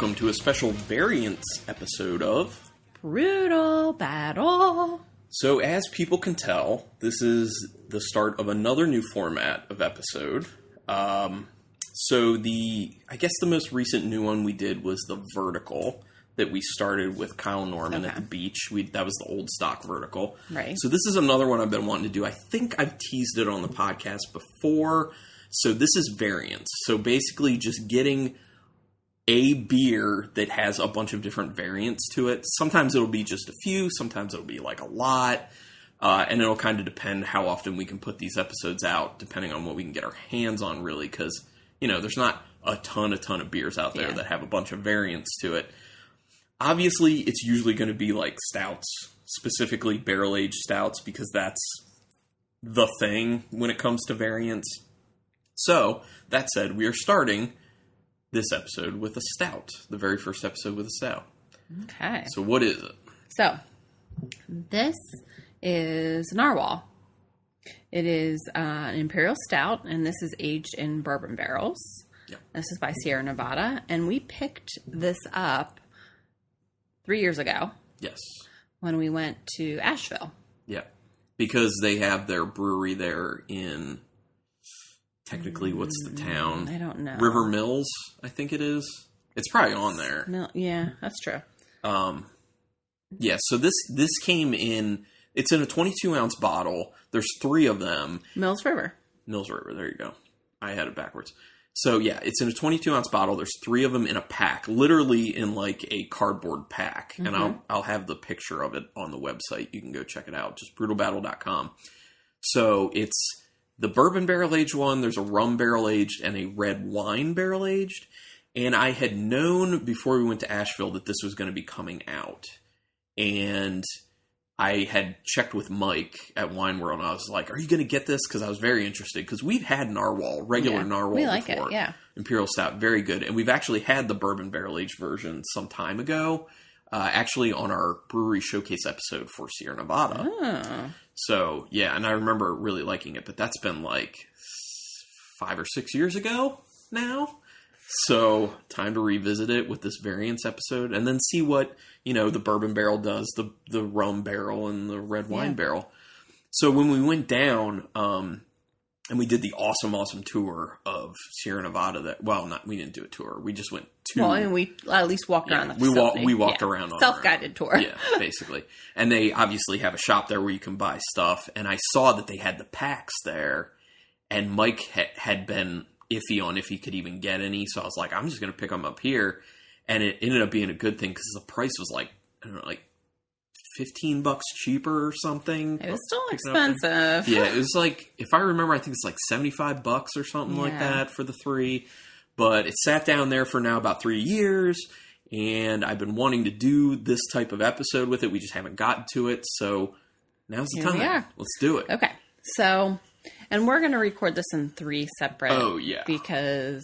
welcome to a special variants episode of Brutal Battle. So as people can tell, this is the start of another new format of episode. I guess the most recent new one we did was the vertical that we started with Kyle Norman at the beach. That was the old stock vertical. Right. So this is another one I've been wanting to do. I think I've teased it on the podcast before. So this is variants. So basically just getting a beer that has a bunch of different variants to it. Sometimes it'll be just a few. Sometimes it'll be like a lot. And it'll kind of depend how often we can put these episodes out, depending on what we can get our hands on, really. Because, there's not a ton of beers out there that have a bunch of variants to it. Obviously, it's usually going to be like stouts, specifically barrel-aged stouts, because that's the thing when it comes to variants. So, that said, we are starting this episode with a stout. The very first episode with a stout. Okay. So what is it? So, this is Narwhal. It is an Imperial Stout, and this is aged in bourbon barrels. Yep. This is by Sierra Nevada, and we picked this up 3 years ago. Yes. When we went to Asheville. Yeah. Because they have their brewery there in... Technically, what's the town? I don't know. River Mills, I think it is. It's probably on there. Yeah, that's true. Yeah, so this came in... It's in a 22-ounce bottle. There's 3 of them. Mills River, there you go. I had it backwards. So, yeah, it's in a 22-ounce bottle. There's 3 of them in a pack. Literally in, like, a cardboard pack. Mm-hmm. And I'll have the picture of it on the website. You can go check it out. Just brutalbattle.com. So, it's... the bourbon barrel-aged one, there's a rum barrel-aged, and a red wine barrel-aged. And I had known before we went to Asheville that this was going to be coming out. And I had checked with Mike at Wine World, and I was like, are you going to get this? Because I was very interested. Because we've had Narwhal, regular Narwhal we like before. It, yeah. Imperial Stout, very good. And we've actually had the bourbon barrel-aged version some time ago. Actually on our brewery showcase episode for Sierra Nevada. Oh. So, yeah, and I remember really liking it, but that's been like 5 or 6 years ago now. So, time to revisit it with this variants episode and then see what, the bourbon barrel does, the rum barrel and the red wine barrel. So, when we went down, and we did the awesome tour of Sierra Nevada we didn't do a tour. We just went to... Well, and we at least walked around the facility. We walked around on self-guided tour. Yeah, basically. And they obviously have a shop there where you can buy stuff. And I saw that they had the packs there. And Mike had been iffy on if he could even get any. So I was like, I'm just going to pick them up here. And it ended up being a good thing because the price was like $15 cheaper or something. It was still expensive. Yeah, it was like, if I remember, I think it's like $75 or something like that for the 3. But it sat down there for now about 3 years, and I've been wanting to do this type of episode with it. We just haven't gotten to it, so now's the time. We are. Let's do it. Okay, so, and we're going to record this in 3 separate. Oh, yeah. Because...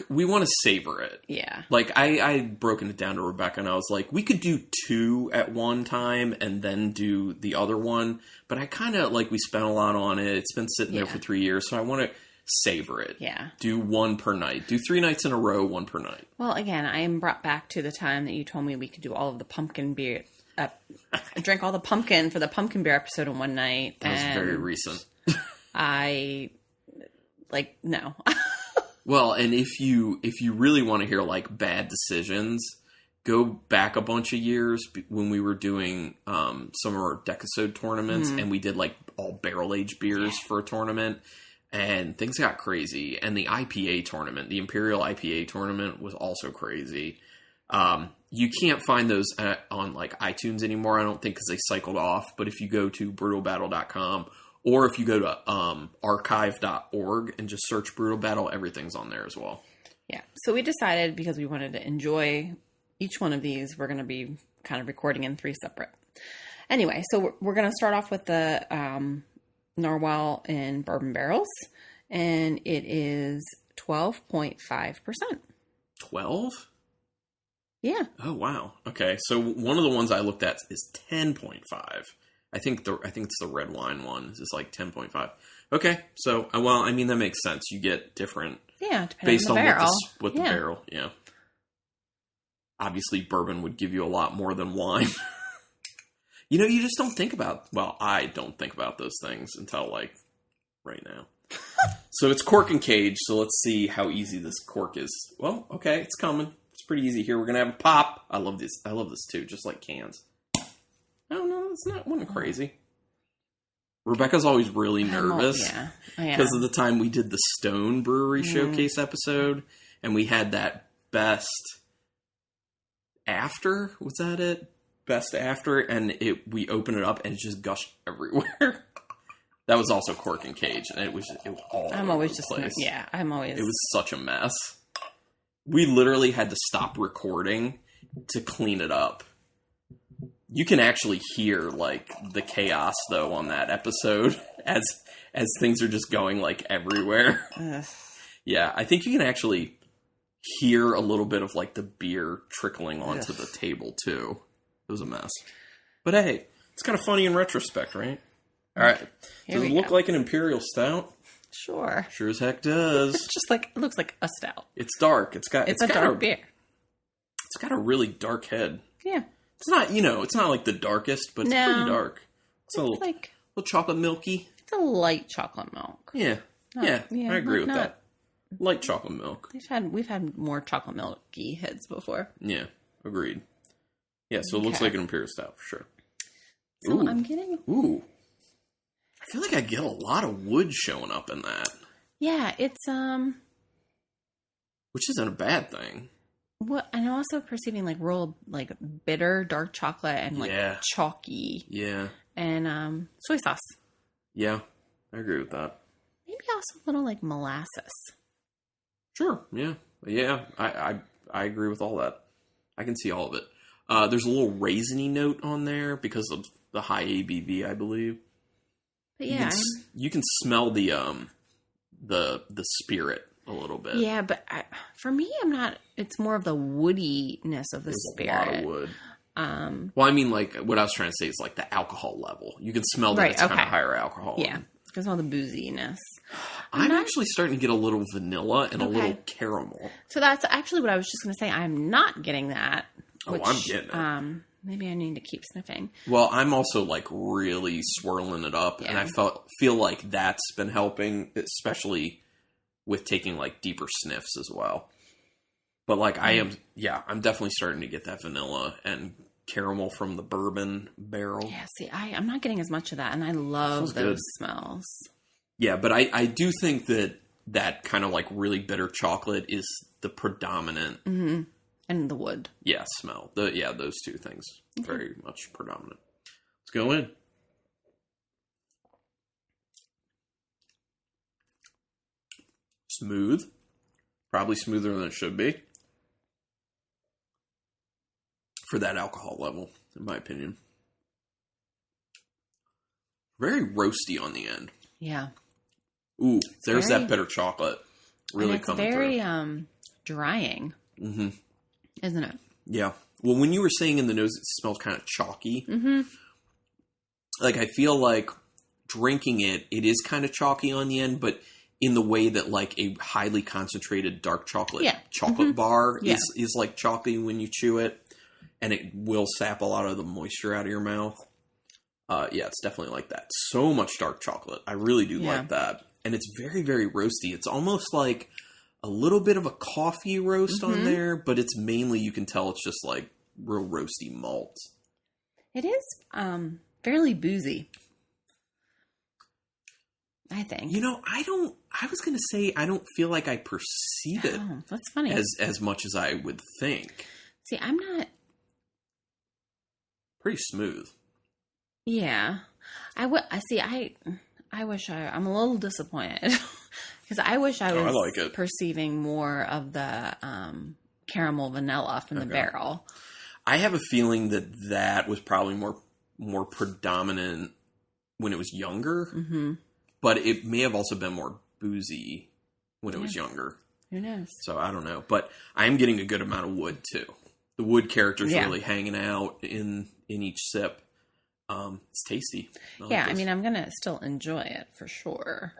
we want to savor it. Yeah. Like, I broken it down to Rebecca, and I was like, we could do 2 at one time and then do the other one. But I kind of, we spent a lot on it. It's been sitting there for 3 years, so I want to savor it. Yeah. Do 1 per night. Do 3 nights in a row, 1 per night. Well, again, I am brought back to the time that you told me we could do all of the pumpkin beer. Drank all the pumpkin for the pumpkin beer episode in one night. That was very recent. No. Well, and if you really want to hear bad decisions, go back a bunch of years when we were doing some of our Decasode tournaments, and we did all barrel aged beers for a tournament, and things got crazy. And the IPA tournament, the Imperial IPA tournament, was also crazy. You can't find those on iTunes anymore, I don't think, because they cycled off. But if you go to brutalbattle.com. Or if you go to archive.org and just search Brutal Battle, everything's on there as well. Yeah. So we decided, because we wanted to enjoy each one of these, we're going to be kind of recording in 3 separate. Anyway, so we're going to start off with the Narwhal in bourbon barrels. And it is 12.5%. 12? Yeah. Oh, wow. Okay. So one of the ones I looked at is 10.5. I think it's the red wine one. It's 10.5. Okay, so that makes sense. You get different, depending based on the barrel. The barrel. Yeah. obviously bourbon would give you a lot more than wine. You just don't think about, well, I don't think about those things until like right now. So it's cork and cage. So let's see how easy this cork is. Well, okay, it's coming. It's pretty easy here. We're going to have a pop. I love this. I love this too, just like cans. No, it's not one crazy. Rebecca's always really nervous because of the time we did the Stone Brewery Showcase episode, and we had that best after. Was that it? Best after, and we opened it up and it just gushed everywhere. That was also cork and cage, and it was all. I'm always just place. I'm always. It was such a mess. We literally had to stop recording to clean it up. You can actually hear like the chaos though on that episode as things are just going like everywhere. Yeah, I think you can actually hear a little bit of like the beer trickling onto the table too. It was a mess. But hey, it's kind of funny in retrospect, right? All right. Does it look like an imperial stout? Sure. Sure as heck does. It's just like, it looks like a stout. It's dark. It's a dark beer. It's got a really dark head. Yeah. It's not, it's not like the darkest, but it's pretty dark. It's a little chocolate milky. It's a light chocolate milk. Yeah. I agree with that. Light chocolate milk. We've had more chocolate milky heads before. Yeah, agreed. Yeah, so it looks like an imperial stout for sure. So I'm getting... Ooh. I feel like I get a lot of wood showing up in that. Yeah, it's... Which isn't a bad thing. What I'm also perceiving like real like bitter dark chocolate and like chalky. Yeah. And soy sauce. Yeah, I agree with that. Maybe also a little like molasses. Sure. Yeah. Yeah. I agree with all that. I can see all of it. There's a little raisiny note on there because of the high ABV, I believe. But yeah, you can smell the spirit a little bit. Yeah, but for me, I'm not. It's more of the woodiness of the spirit. A lot of wood. Well, I mean, like what I was trying to say is like the alcohol level. You can smell that it's kind of higher alcohol. Yeah, you can smell the booziness. I'm actually starting to get a little vanilla and a little caramel. So that's actually what I was just going to say. I'm not getting that. Which, I'm getting it. Maybe I need to keep sniffing. Well, I'm also like really swirling it up, and I feel like that's been helping, especially with taking like deeper sniffs as well. But like I'm definitely starting to get that vanilla and caramel from the bourbon barrel. Yeah, see, I'm not getting as much of that, and I love those smells. Yeah, but I do think that kind of like really bitter chocolate is the predominant. Mm-hmm. And the wood. Yeah, smell. Those two things very much predominant. Let's go in. Smooth. Probably smoother than it should be. For that alcohol level, in my opinion. Very roasty on the end. Yeah. Ooh, there's that bitter chocolate. Really coming through. It's very drying. Mm-hmm. Isn't it? Yeah. Well, when you were saying in the nose it smells kind of chalky, like I feel like drinking it is kind of chalky on the end, but in the way that like a highly concentrated dark chocolate bar is like chalky when you chew it, and it will sap a lot of the moisture out of your mouth. It's definitely like that. So much dark chocolate. I really do like that. And it's very, very roasty. It's almost like a little bit of a coffee roast on there, but it's mainly, you can tell it's just like real roasty malt. It is fairly boozy, I think. I was going to say, I don't feel like I perceive it that's funny. as much as I would think. See, I'm not... Pretty smooth. Yeah. I wish I'm a little disappointed. Because I wish I was perceiving more of the caramel vanilla from the barrel. I have a feeling that was probably more predominant when it was younger. Mm-hmm. But it may have also been more boozy when it was younger. Who knows? So I don't know. But I am getting a good amount of wood, too. The wood character's really hanging out in each sip. It's tasty. I mean, I'm going to still enjoy it for sure.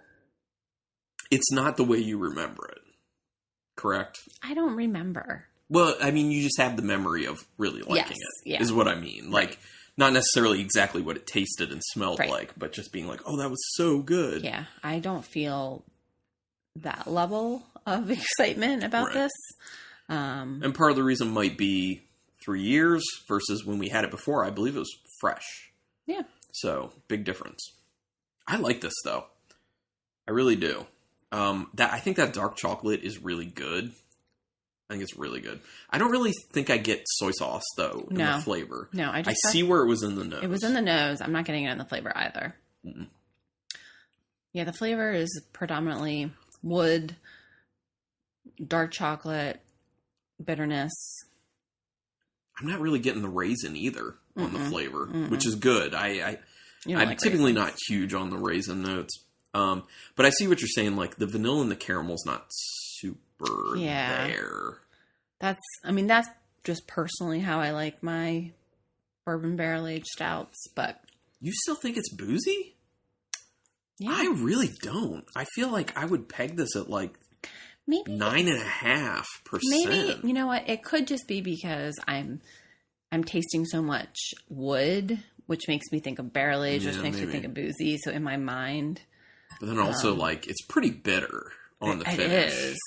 It's not the way you remember it, correct? I don't remember. Well, I mean, you just have the memory of really liking it, is what I mean. Like, not necessarily exactly what it tasted and smelled like, but just being like, oh, that was so good. Yeah, I don't feel that level of excitement about this. And part of the reason might be 3 years versus when we had it before. I believe it was fresh. Yeah. So, big difference. I like this, though. I really do. I think that dark chocolate is really good. I think it's really good. I don't really think I get soy sauce, though, in the flavor. No, I see where it was in the nose. It was in the nose. I'm not getting it in the flavor either. Mm-mm. Yeah, the flavor is predominantly wood, dark chocolate, bitterness. I'm not really getting the raisin either on the flavor, which is good. I'm typically not huge on the raisin notes. But I see what you're saying. Like, the vanilla and the caramel's not super there. That's just personally how I like my bourbon barrel aged stouts. But you still think it's boozy? Yeah. I really don't. I feel like I would peg this at like maybe 9.5%. Maybe, you know what? It could just be because I'm tasting so much wood, which makes me think of barrel aged, which makes me think of boozy. So in my mind. But then also, like, it's pretty bitter on the finish. It is.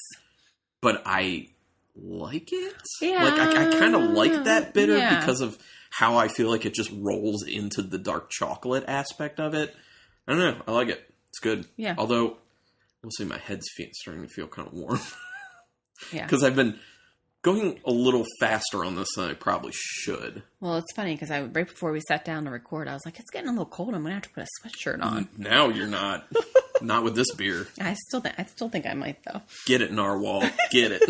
But I like it. Yeah. Like, I kind of like that bitter because of how I feel like it just rolls into the dark chocolate aspect of it. I don't know. I like it. It's good. Yeah. Although, we'll see, my head's starting to feel kind of warm. Yeah. Because I've been going a little faster on this than I probably should. Well, it's funny because right before we sat down to record, I was like, it's getting a little cold. I'm going to have to put a sweatshirt on. Now you're not. Not with this beer. I still think I might, though. Get it, Narwhal. Get it.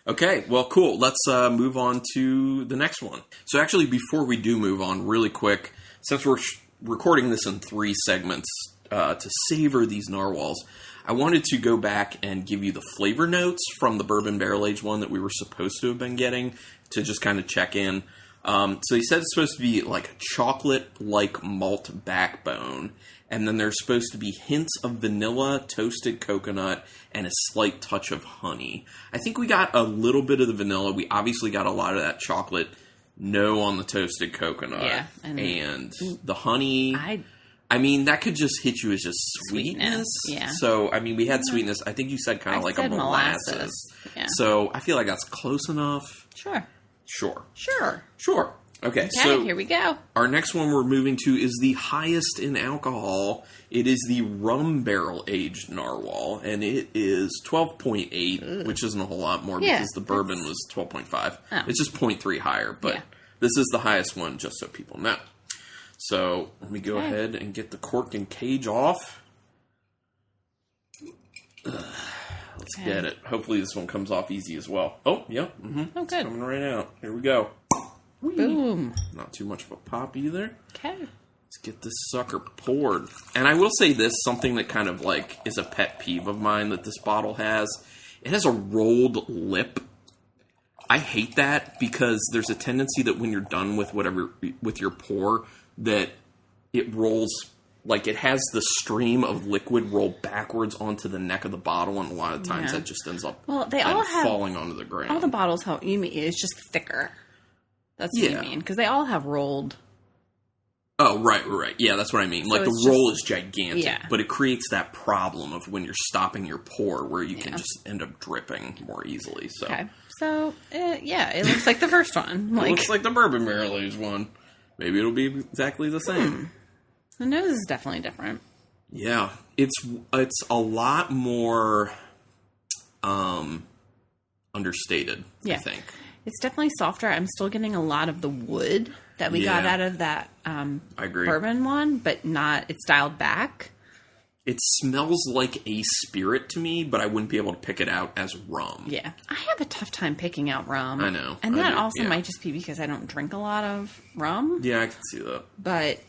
Okay, well, cool. Let's move on to the next one. So actually, before we do move on, really quick, since we're recording this in 3 segments to savor these Narwhals, I wanted to go back and give you the flavor notes from the bourbon barrel aged one that we were supposed to have been getting to just kind of check in. So he said it's supposed to be like a chocolate-like malt backbone, and then there's supposed to be hints of vanilla, toasted coconut, and a slight touch of honey. I think we got a little bit of the vanilla. We obviously got a lot of that chocolate. No on the toasted coconut. Yeah. And the honey. I mean, that could just hit you as just sweetness. Yeah. So, I mean, we had sweetness. I think you said kind of like a molasses. Yeah. So, I feel like that's close enough. Sure. Okay, so here we go. Our next one we're moving to is the highest in alcohol. It is the rum barrel aged Narwhal, and it is 12.8, which isn't a whole lot more because the bourbon was 12.5. Oh. It's just 0.3 higher, but this is the highest one, just so people know. So let me go ahead and get the cork and cage off. Let's get it. Hopefully this one comes off easy as well. Oh, yeah. Mm-hmm. Oh, good. It's coming right out. Here we go. Whee. Boom. Not too much of a pop either. Okay. Let's get this sucker poured. And I will say this, something that kind of like is a pet peeve of mine that this bottle has. It has a rolled lip. I hate that because there's a tendency that when you're done with with your pour, that it rolls, like it has the stream of liquid roll backwards onto the neck of the bottle, and a lot of times that just ends up falling onto the ground. All the bottles, it's just thicker. That's what you mean, because they all have rolled. Oh, right. Yeah, that's what I mean. So like the roll is gigantic, but it creates that problem of when you're stopping your pour where you can just end up dripping more easily. So, it looks like the first one. It looks like the bourbon barrel aged one. Maybe it'll be exactly the same. The nose is definitely different. Yeah, it's a lot more understated, I think. It's definitely softer. I'm still getting a lot of the wood that we got out of that I agree. bourbon one, but it's dialed back. It smells like a spirit to me, but I wouldn't be able to pick it out as rum. Yeah. I have a tough time picking out rum. I know. And that also might just be because I don't drink a lot of rum. Yeah, I can see that. But...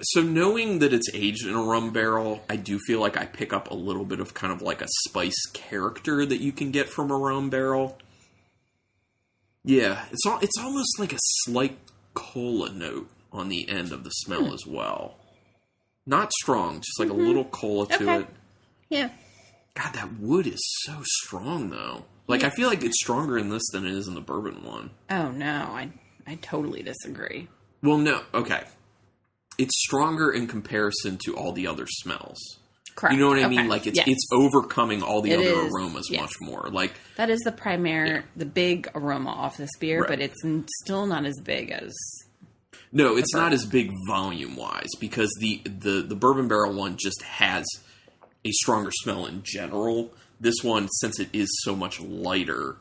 So knowing that it's aged in a rum barrel, I do feel like I pick up a little bit of kind of like a spice character that you can get from a rum barrel. Yeah, it's almost like a slight cola note on the end of the smell as well. Not strong, just like a little cola to it. Yeah. God, that wood is so strong, though. Like, I feel like it's stronger in this than it is in the bourbon one. Oh, no. I totally disagree. Well, no. Okay. It's stronger in comparison to all the other smells. Correct. You know what I Okay. mean? Like, it's overcoming all the other aromas yes. much more. Like, that is the big aroma off this beer, Right. but it's still not as big as... No, it's not as big volume-wise, because the bourbon barrel one just has a stronger smell in general. This one, since it is so much lighter,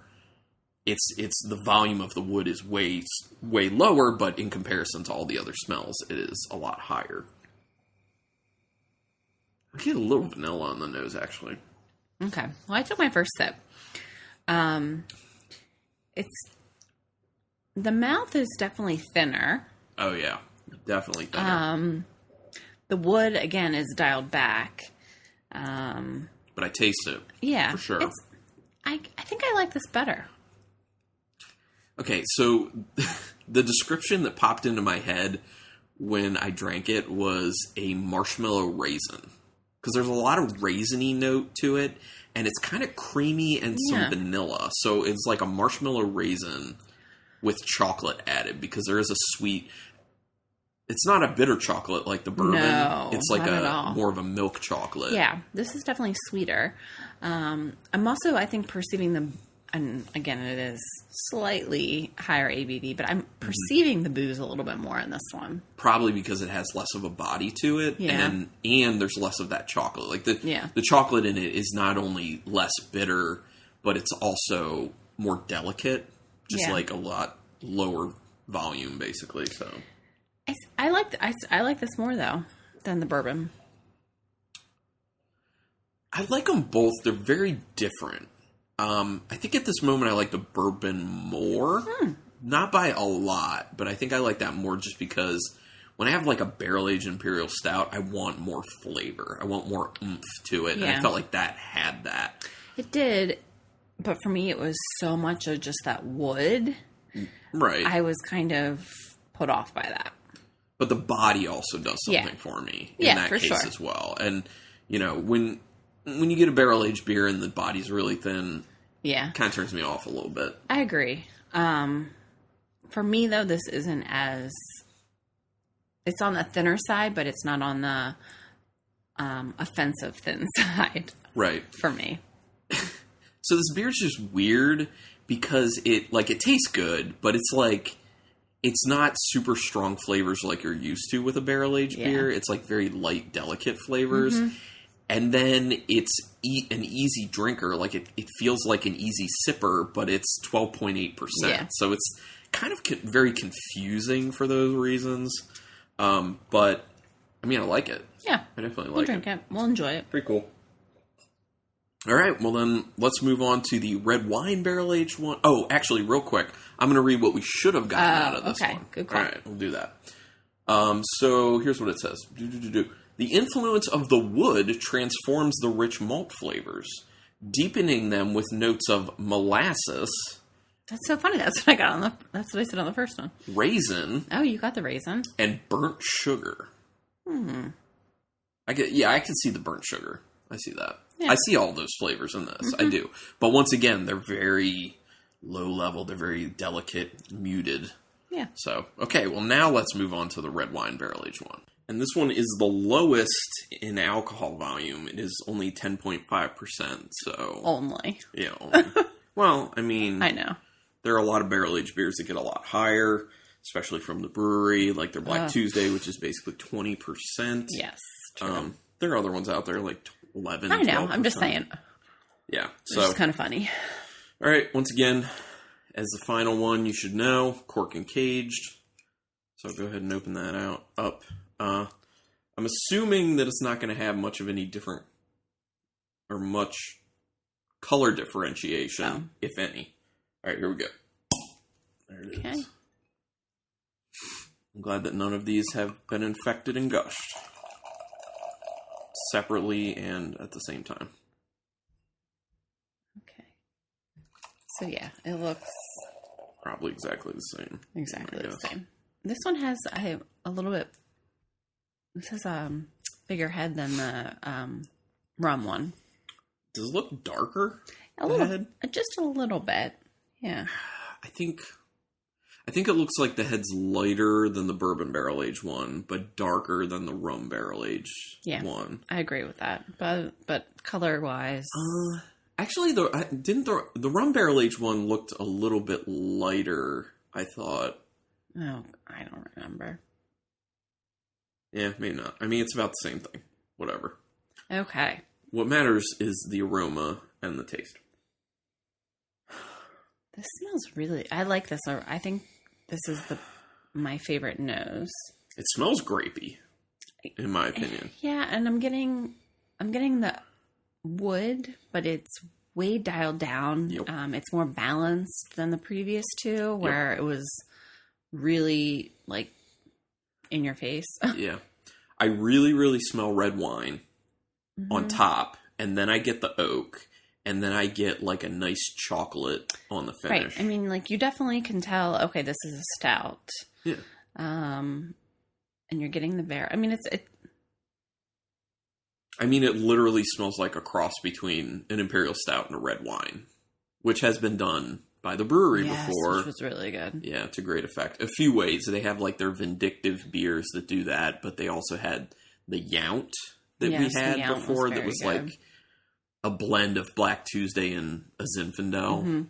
it's the volume of the wood is way lower, but in comparison to all the other smells, it is a lot higher. I get a little vanilla on the nose, actually. Okay. Well, I took my first sip. The mouth is definitely thinner. Oh, yeah. Definitely thinner. The wood, again, is dialed back. But I taste it. Yeah. For sure. I think I like this better. Okay, so the description that popped into my head when I drank it was a marshmallow raisin. Because there's a lot of raisiny note to it, and it's kind of creamy and some vanilla. So it's like a marshmallow raisin with chocolate added, because there is a sweet... It's not a bitter chocolate like the bourbon. No, it's like not at all. more of a milk chocolate. Yeah, this is definitely sweeter. I'm also, I think, perceiving the... And again, it is slightly higher ABV, but I'm perceiving the booze a little bit more in this one. Probably because it has less of a body to it, and there's less of that chocolate. Like the chocolate in it is not only less bitter, but it's also more delicate, just like a lot lower volume, basically. So I like this more though than the bourbon. I like them both. They're very different. I think at this moment I like the bourbon more. Not by a lot, but I think I like that more just because when I have like a barrel-aged imperial stout, I want more flavor. I want more oomph to it. Yeah. And I felt like that had that. It did, but for me it was so much of just that wood. Right. I was kind of put off by that. But the body also does something for me in that case as well. And, you know, when you get a barrel-aged beer and the body's really thin... Yeah. Kind of turns me off a little bit. I agree. For me, though, this isn't as... It's on the thinner side, but it's not on the offensive thin side. Right. For me. So this beer's just weird because it tastes good, but it's like... It's not super strong flavors like you're used to with a barrel-aged beer. It's like very light, delicate flavors. Mm-hmm. And then it's an easy drinker. Like it feels like an easy sipper, but it's 12.8%. Yeah. So it's kind of very confusing for those reasons. But I mean, I like it. Yeah. I definitely like it. We'll enjoy it. Pretty cool. All right. Well, then let's move on to the red wine barrel aged one. Oh, actually, real quick, I'm going to read what we should have gotten out of this one. Good call. All right. We'll do that. So here's what it says. The influence of the wood transforms the rich malt flavors, deepening them with notes of molasses. That's so funny. That's what I got that's what I said on the first one. Raisin. Oh, you got the raisin. And burnt sugar. I can see the burnt sugar. I see that. Yeah. I see all those flavors in this. I do. But once again, they're very low level. They're very delicate, muted. Yeah. So, okay. Well, now let's move on to the red wine barrel aged one. And this one is the lowest in alcohol volume. It is only 10.5%. So only. Yeah. Only. Well, I mean, I know there are a lot of barrel aged beers that get a lot higher, especially from the brewery, like their Black Tuesday, which is basically 20%. Yes. True. There are other ones out there like 11. I know. 12%. I'm just saying. Yeah. So it's kind of funny. All right. Once again, as the final one, you should know cork and caged. So I'll go ahead and open that up. I'm assuming that it's not going to have much of any different or much color differentiation, if any. All right, here we go. There it is. I'm glad that none of these have been infected and gushed separately and at the same time. Okay. So yeah, it looks probably exactly the same. Exactly the same. This one has a little bit. This has a bigger head than the rum one. Does it look darker? head? Just a little bit. Yeah. I think it looks like the head's lighter than the bourbon barrel aged one, but darker than the rum barrel aged one. I agree with that. But color wise, actually, the rum barrel aged one looked a little bit lighter. I thought. Oh, I don't remember. Yeah, maybe not. I mean, it's about the same thing. Whatever. Okay. What matters is the aroma and the taste. This smells really. I like this. I think this is my favorite nose. It smells grapey, in my opinion. Yeah, and I'm getting the wood, but it's way dialed down. Yep. It's more balanced than the previous two, where it was really like in your face. Yeah, I really, really smell red wine on top, and then I get the oak. And then I get like a nice chocolate on the finish. Right. I mean, like you definitely can tell, okay, this is a stout. Yeah. And you're getting the I mean, I mean, it literally smells like a cross between an imperial stout and a red wine, which has been done by the brewery before. Which was really good. Yeah, to great effect. A few ways. They have like their vindictive beers that do that, but they also had the Yount that we had before that was good. like a blend of Black Tuesday and a Zinfandel.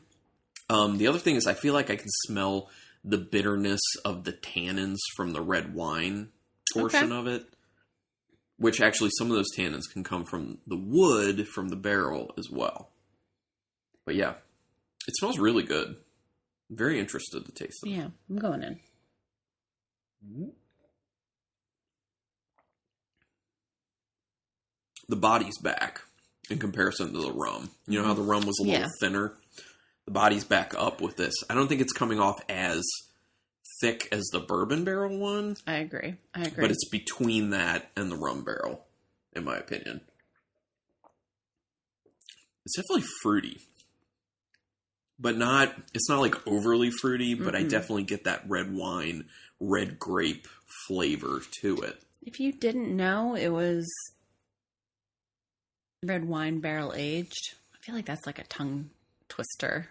Mm-hmm. The other thing is I feel like I can smell the bitterness of the tannins from the red wine portion of it, which actually some of those tannins can come from the wood from the barrel as well. But yeah, it smells really good. I'm very interested to taste it. Yeah, I'm going in. The body's back. In comparison to the rum. You know how the rum was a little thinner? The body's back up with this. I don't think it's coming off as thick as the bourbon barrel one. I agree. But it's between that and the rum barrel, in my opinion. It's definitely fruity. But it's not like overly fruity, but I definitely get that red wine, red grape flavor to it. If you didn't know it was red wine barrel aged, I feel like that's like a tongue twister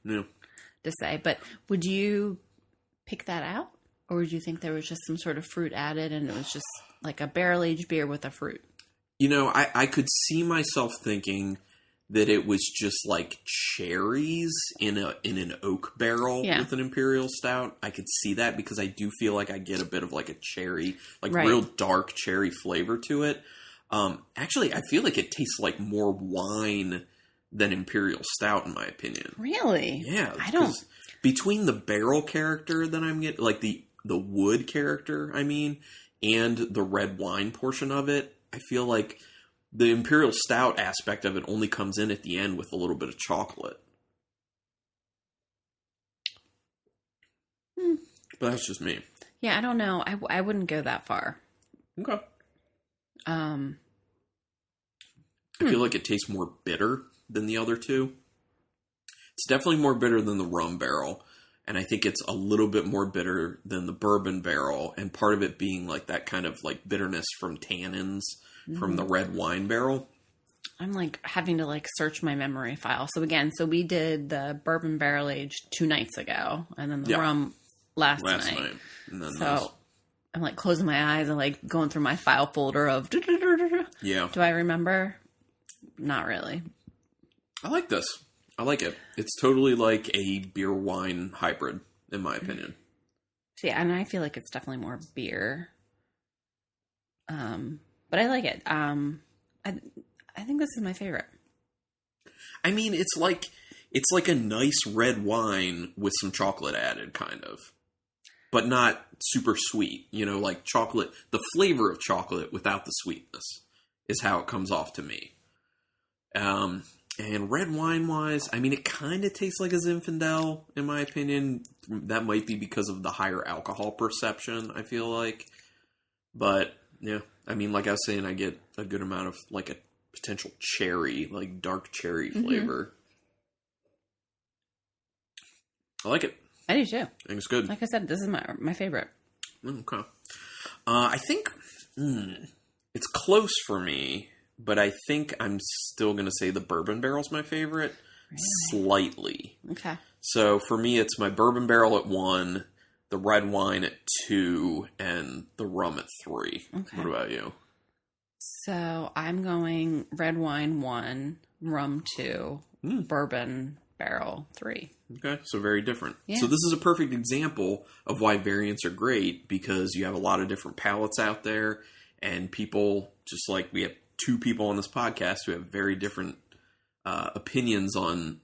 to say, but would you pick that out, or would you think there was just some sort of fruit added and it was just like a barrel aged beer with a fruit? You know, I could see myself thinking that it was just like cherries in an oak barrel with an imperial stout. I could see that because I do feel like I get a bit of like a cherry, like real dark cherry flavor to it. Actually, I feel like it tastes like more wine than imperial stout, in my opinion. Really? Yeah. I don't. Between the barrel character that I'm getting, like the wood character, I mean, and the red wine portion of it, I feel like the imperial stout aspect of it only comes in at the end with a little bit of chocolate. But that's just me. Yeah, I don't know. I wouldn't go that far. Okay. I feel like it tastes more bitter than the other two. It's definitely more bitter than the rum barrel. And I think it's a little bit more bitter than the bourbon barrel. And part of it being like that kind of like bitterness from tannins from the red wine barrel. I'm like having to like search my memory file. So again, we did the bourbon barrel aged 2 nights ago. And then the rum last night. And then I'm like closing my eyes and like going through my file folder of. Yeah. Do I remember? Not really. I like this. I like it. It's totally like a beer wine hybrid, in my opinion. So yeah, and I feel like it's definitely more beer. But I like it. I think this is my favorite. I mean, it's like a nice red wine with some chocolate added, kind of. But not super sweet. You know, like chocolate, the flavor of chocolate without the sweetness is how it comes off to me. And red wine wise, I mean, it kind of tastes like a Zinfandel, in my opinion. That might be because of the higher alcohol perception, I feel like. But, yeah, I mean, like I was saying, I get a good amount of, like, a potential cherry, like, dark cherry flavor. I like it. I do, too. I think it's good. Like I said, this is my favorite. Okay. I think it's close for me. But I think I'm still going to say the bourbon barrel's my favorite. slightly. Okay. So for me, it's my bourbon barrel at 1, the red wine at 2, and the rum at 3. Okay. What about you? So I'm going red wine 1, rum 2, bourbon barrel 3. Okay, so very different. Yeah. So this is a perfect example of why variants are great, because you have a lot of different palates out there, and people, just like we have 2 people on this podcast who have very different opinions on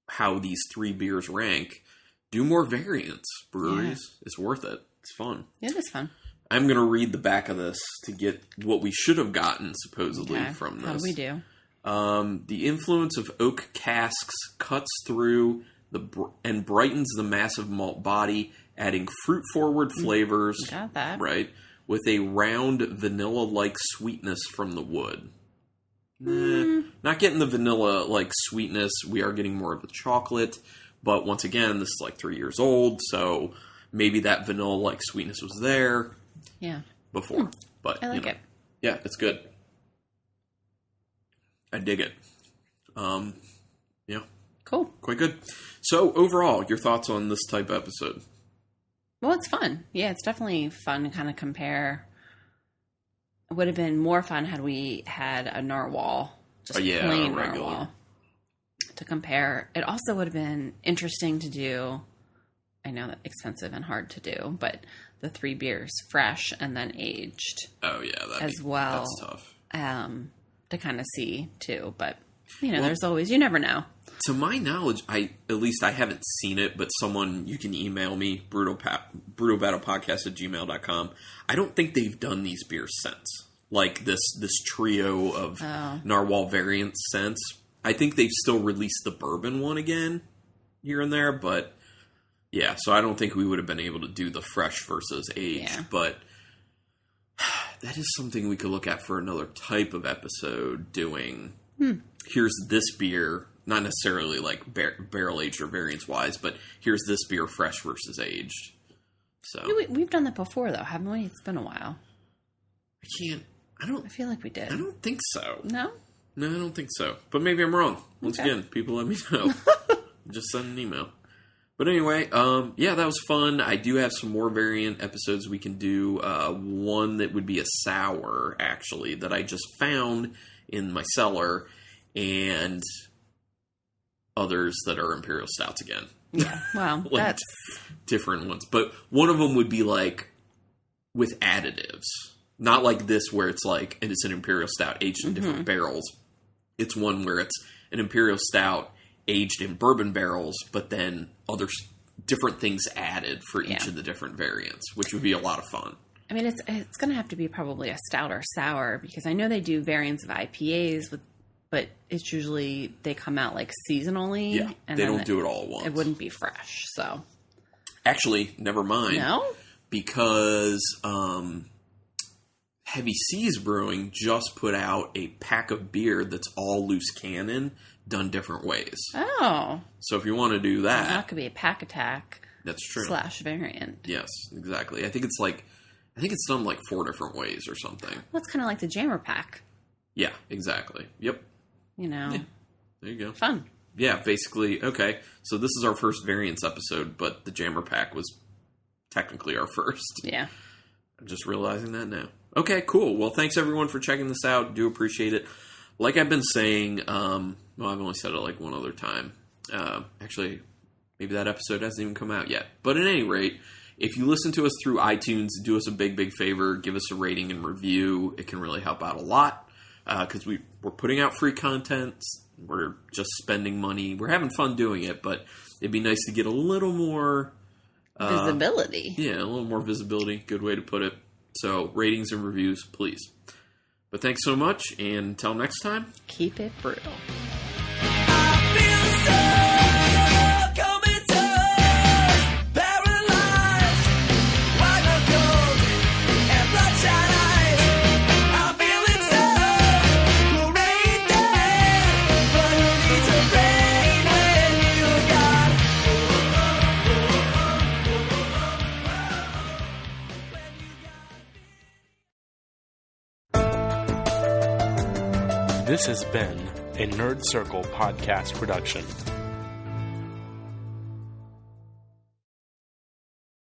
how these 3 beers rank. Do more variants, breweries. Yeah. It's worth it. It's fun. It is fun. I'm going to read the back of this to get what we should have gotten, supposedly, from this. How do we do? The influence of oak casks cuts through and brightens the massive malt body, adding fruit-forward flavors. Got that. Right. With a round vanilla-like sweetness from the wood. Not getting the vanilla-like sweetness. We are getting more of the chocolate. But once again, this is like 3 years old, so maybe that vanilla-like sweetness was there before. But I like it. Yeah, it's good. I dig it. Yeah. Cool. Quite good. So, overall, your thoughts on this type of episode? Well, it's fun. Yeah, it's definitely fun to kind of compare. It would have been more fun had we had a narwhal, just plain narwhal, to compare. It also would have been interesting to do, I know that's expensive and hard to do, but the 3 beers fresh and then aged. Oh, yeah. As well. That's tough. To kind of see, too. But, there's always, you never know. To my knowledge, I haven't seen it, but you can email me, brutalbattlepodcast@gmail.com. I don't think they've done these beers since. Like this trio of narwhal variants since. I think they've still released the bourbon one again here and there, but yeah, so I don't think we would have been able to do the fresh versus aged, but that is something we could look at for another type of episode, doing here's this beer, not necessarily like barrel aged or variance wise, but here's this beer fresh versus aged. So we've done that before though, haven't we? It's been a while. I feel like we did. I don't think so. No, I don't think so. But maybe I'm wrong. Once again, people let me know. Just send an email. But anyway, that was fun. I do have some more variant episodes we can do. One that would be a sour, actually, that I just found in my cellar, and others that are imperial stouts again. Yeah, wow. Like that's different ones. But one of them would be like with additives. Not like this where it's like, and it's an imperial stout aged in different barrels. It's one where it's an imperial stout aged in bourbon barrels, but then other different things added for each of the different variants, which would be a lot of fun. I mean, it's going to have to be probably a stout or sour, because I know they do variants of IPAs, but it's usually they come out like seasonally. Yeah, and they don't do it all at once. It wouldn't be fresh, so. Actually, never mind. No? Because Heavy Seas Brewing just put out a pack of beer that's all loose cannon, done different ways. Oh. So if you want to do that... Well, that could be a pack attack. That's true. / variant. Yes, exactly. I think it's done like 4 different ways or something. Well, it's kind of like the Jammer Pack. Yeah, exactly. Yep. Yeah, there you go. Fun. Yeah, basically, okay. So this is our first variants episode, but the Jammer Pack was technically our first. Yeah. I'm just realizing that now. Okay, cool. Well, thanks everyone for checking this out. Do appreciate it. Like I've been saying, I've only said it like one other time. Actually, maybe that episode hasn't even come out yet. But at any rate, if you listen to us through iTunes, do us a big, big favor. Give us a rating and review. It can really help out a lot, because we're putting out free content. We're just spending money. We're having fun doing it, but it'd be nice to get a little more... visibility. Yeah, a little more visibility. Good way to put it. So, ratings and reviews, please. But thanks so much, and until next time, keep it brutal. This has been a Nerd Circle podcast production.